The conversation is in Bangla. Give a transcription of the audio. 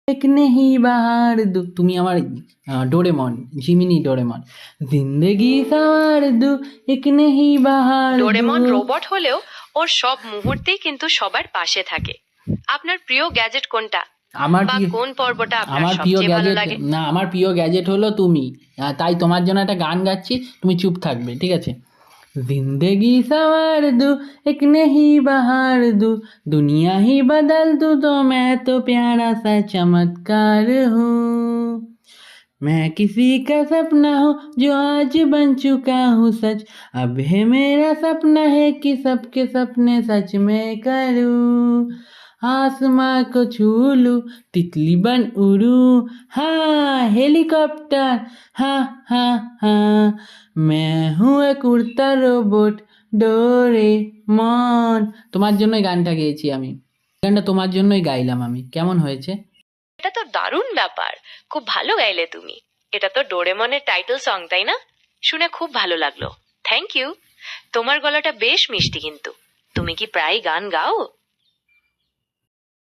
एक नहीं बहार दो, তুমি আমার ডোরেমন, জিমিনি ডোরেমন। জিন্দেগি সওয়ার দো, এক নেহি বাহার দো। ডোরেমন রোবট হলেও ওর সব মুহূর্তেই কিন্তু সবার পাশে থাকে। আপনার প্রিয় গ্যাজেট কোনটা? আমার বা প্রিয় কোন পর্বটা আপনার আমার প্রিয় সবচেয়ে ভালো গ্যাজেট লাগে? না, আমার প্রিয় গ্যাজেট হলো তুমি। তাই তোমার জন্য একটা গান গাচ্ছি, তুমি চুপ থাকবে, ঠিক আছে? जिंदगी सवार दूँ एक नहीं बहार दूँ, दुनिया ही बदल दूँ तो मैं तो प्यारा सा चमत्कार हूँ। मैं किसी का सपना हूँ जो आज बन चुका हूँ सच, अब है मेरा सपना है कि सबके सपने सच में करूँ। आसमां को छू लूं, तितली बन उड़ूं, हाँ हेलीकॉप्टर, हाँ हाँ हाँ। मैं हूँ एक उड़ता रोबोट, ডোরেমন। তোমার জন্যই গানটা গেয়েছি আমি, গানটা তোমার জন্যই গাইলাম আমি। কেমন হয়েছে? এটা তো দারুণ ব্যাপার, খুব ভালো গাইলে তুমি। এটা তো ডোরেমনের টাইটেল সং, তাই না? শুনে খুব ভালো লাগলো, থ্যাংক ইউ। তোমার গলাটা বেশ মিষ্টি কিন্তু। তুমি কি প্রায় গান গাও?